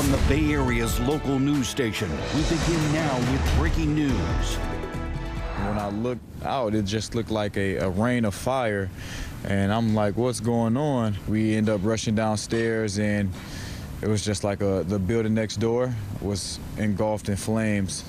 from the Bay Area's local news station. We begin now with breaking news. When I looked out, it just looked like a rain of fire. And I'm like, what's going on? We end up rushing downstairs, and it was just like the building next door was engulfed in flames.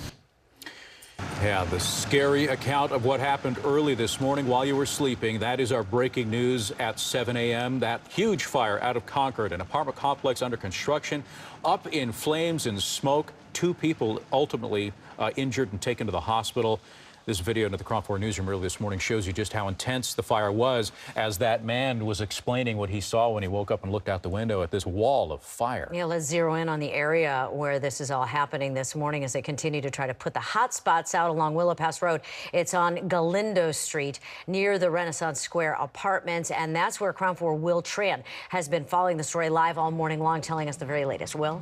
Yeah, the scary account of what happened early this morning while you were sleeping. That is our breaking news at 7 a.m. That huge fire out of Concord, an apartment complex under construction, up in flames and smoke. 2 people ultimately injured and taken to the hospital. This video into the KRON 4 newsroom early this morning shows you just how intense the fire was as that man was explaining what he saw when he woke up and looked out the window at this wall of fire. Yeah, let's zero in on the area where this is all happening this morning as they continue to try to put the hot spots out along Willow Pass Road. It's on Galindo Street near the Renaissance Square apartments, and that's where KRON 4 Will Tran has been following the story live all morning long, telling us the very latest. Will?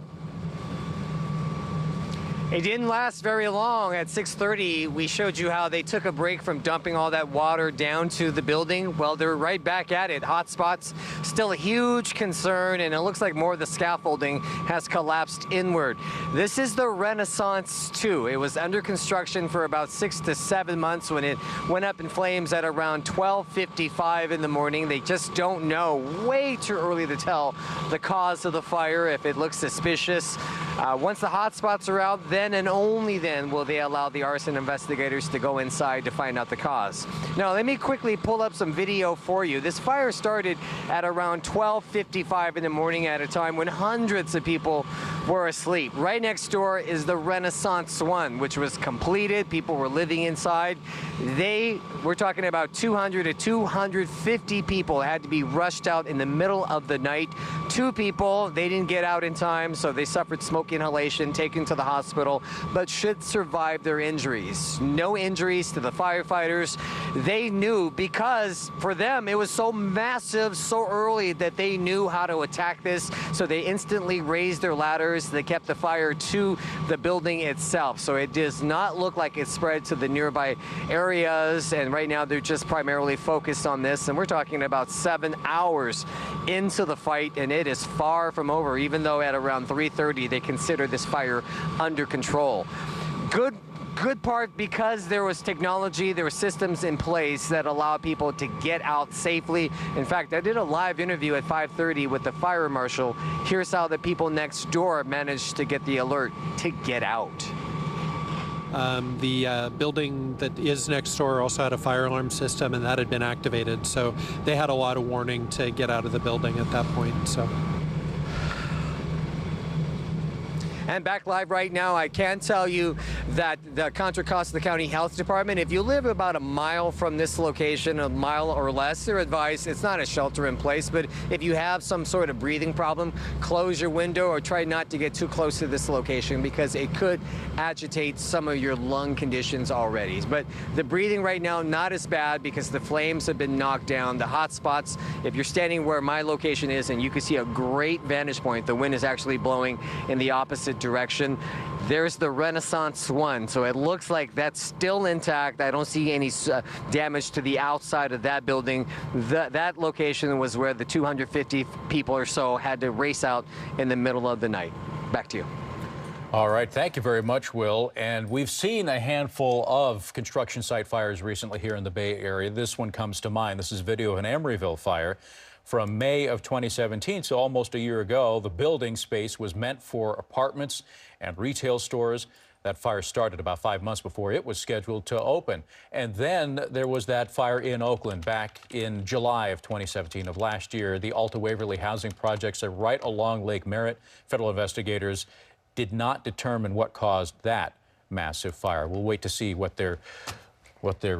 It didn't last very long. At 6:30, we showed you how they took a break from dumping all that water down to the building. Well, they're right back at it. Hot spots, still a huge concern, and it looks like more of the scaffolding has collapsed inward. This is the Renaissance 2. It was under construction for about 6 to 7 months when it went up in flames at around 12:55 in the morning. They just don't know. Way too early to tell the cause of the fire, if it looks suspicious. Once the hot spots are out, then and only then will they allow the arson investigators to go inside to find out the cause. Now, let me quickly pull up some video for you. This fire started at around 12:55 in the morning at a time when hundreds of people were asleep. Right next door is the Renaissance 1, which was completed. People were living inside. We're talking about 200 to 250 people had to be rushed out in the middle of the night. 2 people, they didn't get out in time, so they suffered smoke inhalation, taken to the hospital, but should survive their injuries. No injuries to the firefighters. They knew, because for them it was so massive so early, that they knew how to attack this, so they instantly raised their ladders. They kept the fire to the building itself, so it does not look like it spread to the nearby areas, and right now they're just primarily focused on this, and we're talking about 7 hours into the fight, and it is far from over, even though at around 3:30 they consider this fire under control. Good part, because there was technology, there were systems in place that allow people to get out safely. In fact, I did a live interview at 5:30 with the fire marshal. Here's how the people next door managed to get the alert to get out. The building that is next door also had a fire alarm system, and that had been activated. So they had a lot of warning to get out of the building at that point. So. And back live right now, I can tell you that the Contra Costa County Health Department, if you live about a mile from this location, a mile or less, their advice, it's not a shelter in place, but if you have some sort of breathing problem, close your window or try not to get too close to this location, because it could agitate some of your lung conditions already. But the breathing right now, not as bad, because the flames have been knocked down. The hot spots, if you're standing where my location is, and you can see a great vantage point, the wind is actually blowing in the opposite direction. There's the Renaissance 1, so it looks like that's still intact. I don't see any damage to the outside of that building. That location was where the 250 people or so had to race out in the middle of the night. Back to you. All right, thank you very much, Will. And we've seen a handful of construction site fires recently here in the Bay Area. This one comes to mind. This is video of an Emeryville fire from May of 2017, so almost a year ago. The building space was meant for apartments and retail stores. That fire started about 5 months before it was scheduled to open. And then there was that fire in Oakland back in July of 2017 of last year. The Alta Waverly housing projects are right along Lake Merritt. Federal investigators did not determine what caused that massive fire. We'll wait to see what their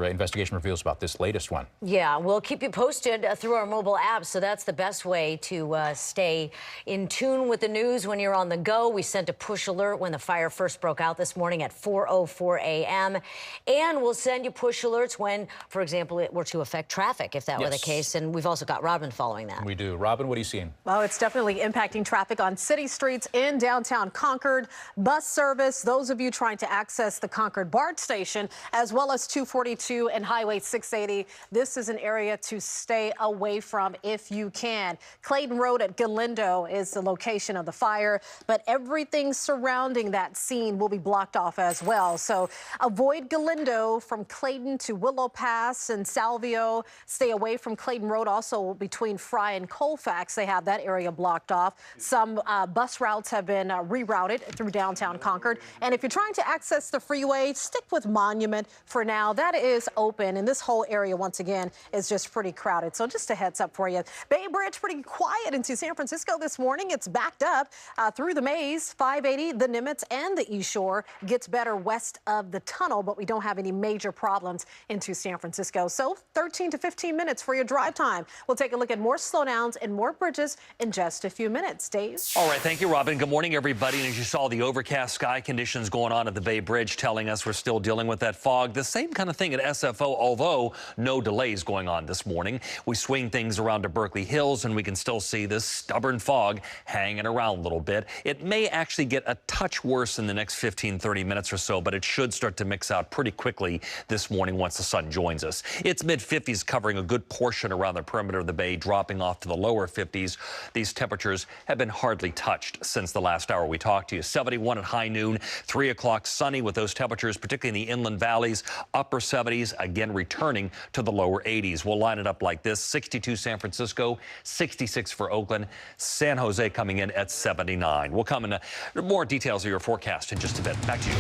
investigation reveals about this latest one. Yeah, we'll keep you posted through our mobile app, so that's the best way to stay in tune with the news when you're on the go. We sent a push alert when the fire first broke out this morning at 4:04 a.m. And we'll send you push alerts when, for example, it were to affect traffic, if that were the case. And we've also got Robin following that. We do. Robin, what are you seeing? Well, it's definitely impacting traffic on city streets in downtown Concord. Bus service, those of you trying to access the Concord BART station, as well as 2 242 and Highway 680. This is an area to stay away from if you can. Clayton Road at Galindo is the location of the fire, but everything surrounding that scene will be blocked off as well. So avoid Galindo from Clayton to Willow Pass and Salvio. Stay away from Clayton Road. Also between Fry and Colfax, they have that area blocked off. Some bus routes have been rerouted through downtown Concord. And if you're trying to access the freeway, stick with Monument for now. That is open, and this whole area, once again, is just pretty crowded. So just a heads up for you. Bay Bridge, pretty quiet into San Francisco this morning. It's backed up through the Maze, 580, the Nimitz, and the East Shore. Gets better west of the tunnel, but we don't have any major problems into San Francisco. So 13 to 15 minutes for your drive time. We'll take a look at more slowdowns and more bridges in just a few minutes. Dave? All right, thank you, Robin. Good morning, everybody. And as you saw, the overcast sky conditions going on at the Bay Bridge telling us we're still dealing with that fog. The same kind of thing at SFO, although no delays going on this morning. We swing things around to Berkeley Hills, and we can still see this stubborn fog hanging around a little bit. It may actually get a touch worse in the next 15, 30 minutes or so, but it should start to mix out pretty quickly this morning once the sun joins us. It's mid-50s covering a good portion around the perimeter of the bay, dropping off to the lower 50s. These temperatures have been hardly touched since the last hour we talked to you. 71 at high noon, 3 o'clock sunny with those temperatures, particularly in the inland valleys, upper 70s, again returning to the lower 80s. We'll line it up like this: 62 San Francisco, 66 for Oakland, San Jose coming in at 79. We'll come into more details of your forecast in just a bit. Back to you.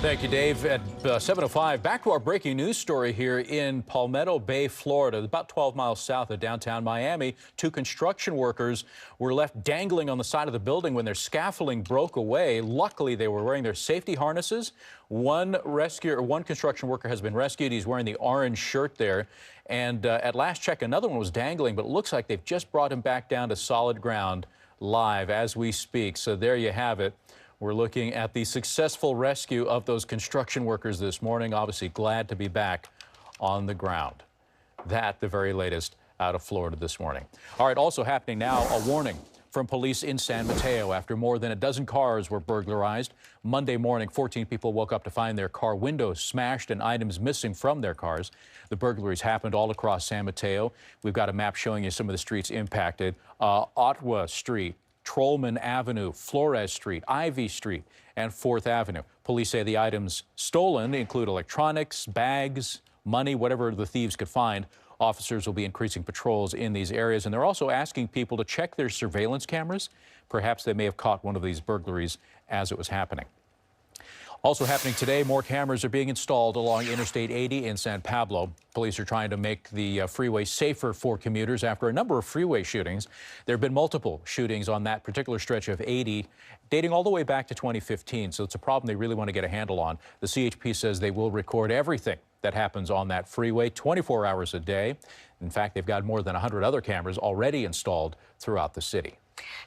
Thank you, Dave. At 7:05, back to our breaking news story here in Palmetto Bay, Florida, about 12 miles south of downtown Miami. 2 construction workers were left dangling on the side of the building when their scaffolding broke away. Luckily, they were wearing their safety harnesses. One construction worker has been rescued. He's wearing the orange shirt there. And at last check, another one was dangling, but it looks like they've just brought him back down to solid ground live as we speak. So there you have it. We're looking at the successful rescue of those construction workers this morning. Obviously glad to be back on the ground. That, the very latest out of Florida this morning. All right, also happening now, a warning from police in San Mateo after more than a dozen cars were burglarized. Monday morning, 14 people woke up to find their car windows smashed and items missing from their cars. The burglaries happened all across San Mateo. We've got a map showing you some of the streets impacted. Otwa Street, Trollman Avenue, Flores Street, Ivy Street, and 4th Avenue. Police say the items stolen include electronics, bags, money, whatever the thieves could find. Officers will be increasing patrols in these areas, and they're also asking people to check their surveillance cameras. Perhaps they may have caught one of these burglaries as it was happening. Also happening today, more cameras are being installed along Interstate 80 in San Pablo. Police are trying to make the freeway safer for commuters after a number of freeway shootings. There have been multiple shootings on that particular stretch of 80, dating all the way back to 2015. So it's a problem they really want to get a handle on. The CHP says they will record everything that happens on that freeway 24 hours a day. In fact, they've got more than 100 other cameras already installed throughout the city.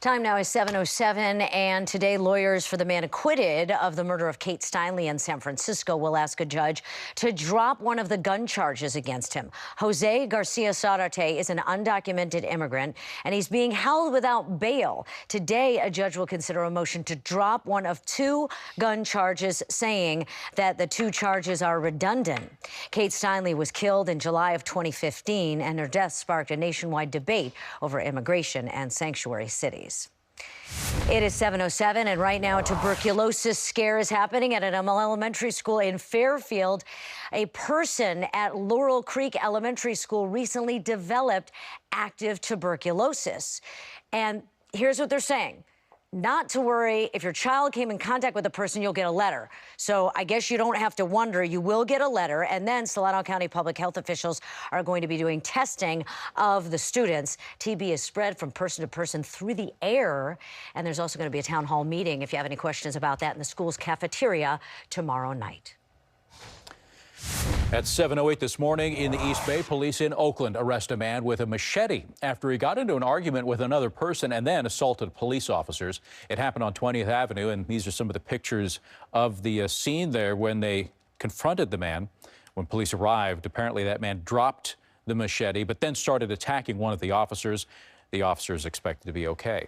Time now is 7:07, and today lawyers for the man acquitted of the murder of Kate Steinle in San Francisco will ask a judge to drop one of the gun charges against him. Jose Garcia Zarate is an undocumented immigrant, and he's being held without bail. Today, a judge will consider a motion to drop one of 2 gun charges, saying that the 2 charges are redundant. Kate Steinle was killed in July of 2015, and her death sparked a nationwide debate over immigration and sanctuary cities. It is 7:07, and right now a tuberculosis scare is happening at an elementary school in Fairfield. A person at Laurel Creek Elementary School recently developed active tuberculosis. And here's what they're saying. Not to worry, if your child came in contact with a person, you'll get a letter. So I guess you don't have to wonder. You will get a letter, and then Solano County public health officials are going to be doing testing of the students. TB is spread from person to person through the air, and there's also going to be a town hall meeting, if you have any questions about that, in the school's cafeteria tomorrow night. At 7:08 this morning in the East Bay, police in Oakland arrest a man with a machete after he got into an argument with another person and then assaulted police officers. It happened on 20th Avenue, and these are some of the pictures of the scene there when they confronted the man. When police arrived, apparently that man dropped the machete but then started attacking one of the officers. The officer is expected to be okay.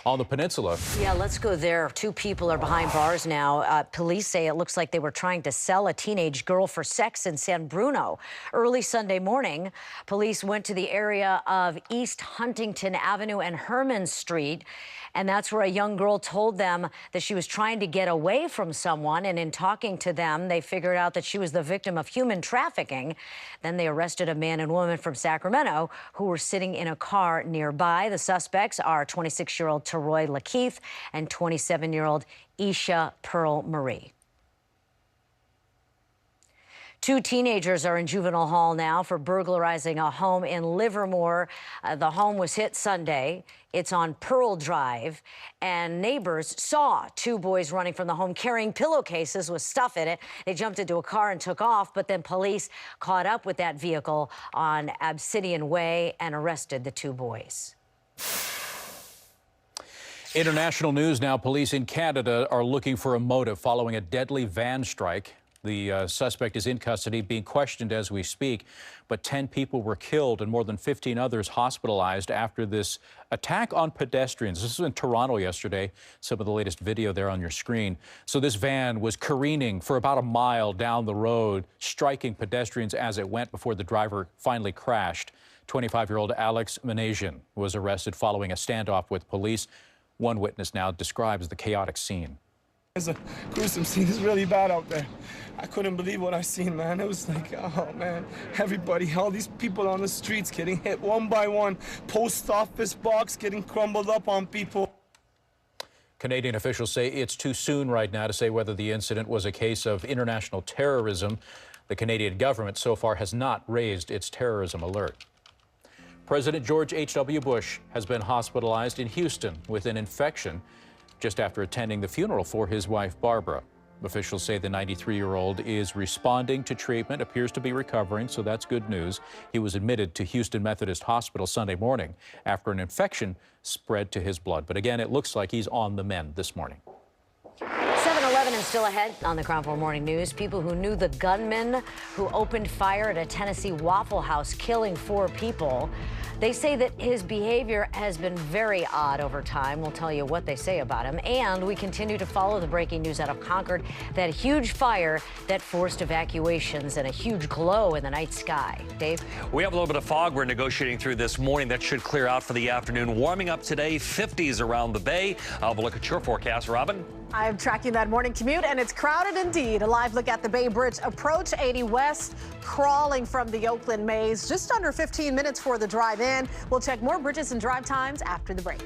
on the peninsula. Yeah, let's go there. 2 people are behind bars now. Police say it looks like they were trying to sell a teenage girl for sex in San Bruno. Early Sunday morning, police went to the area of East Huntington Avenue and Herman Street, and that's where a young girl told them that she was trying to get away from someone, and in talking to them, they figured out that she was the victim of human trafficking. Then they arrested a man and woman from Sacramento who were sitting in a car nearby. The suspects are 26-year-old Roy Lakeith and 27-year-old Isha Pearl Marie. 2 teenagers are in juvenile hall now for burglarizing a home in Livermore. The home was hit Sunday. It's on Pearl Drive, and neighbors saw 2 boys running from the home carrying pillowcases with stuff in it. They jumped into a car and took off, but then police caught up with that vehicle on Obsidian Way and arrested the 2 boys. International news now. Police in Canada are looking for a motive following a deadly van strike. The suspect is in custody, being questioned as we speak, but 10 people were killed and more than 15 others hospitalized after this attack on pedestrians. This was in Toronto yesterday. Some of the latest video there on your screen. So this van was careening for about a mile down the road, striking pedestrians as it went before the driver finally crashed. 25-year-old Alex Manasian was arrested following a standoff with police. One witness now describes the chaotic scene. It's a gruesome scene. It's really bad out there. I couldn't believe what I seen, man. It was like, oh, man. Everybody, all these people on the streets getting hit one by one. Post office box getting crumbled up on people. Canadian officials say it's too soon right now to say whether the incident was a case of international terrorism. The Canadian government so far has not raised its terrorism alert. President George H.W. Bush has been hospitalized in Houston with an infection just after attending the funeral for his wife, Barbara. Officials say the 93-year-old is responding to treatment, appears to be recovering, so that's good news. He was admitted to Houston Methodist Hospital Sunday morning after an infection spread to his blood. But again, it looks like he's on the mend this morning. 7-Eleven is still ahead on the Crown 4 Morning News. People who knew the gunman who opened fire at a Tennessee Waffle House, killing 4 people. They say that his behavior has been very odd over time. We'll tell you what they say about him. And we continue to follow the breaking news out of Concord, that huge fire that forced evacuations and a huge glow in the night sky. Dave? We have a little bit of fog we're negotiating through this morning. That should clear out for the afternoon. Warming up today, 50s around the bay. I'll have a look at your forecast, Robin. I'm tracking that morning commute, and it's crowded indeed. A live look at the Bay Bridge approach 80 West, crawling from the Oakland Maze. Just under 15 minutes for the drive in. We'll check more bridges and drive times after the break.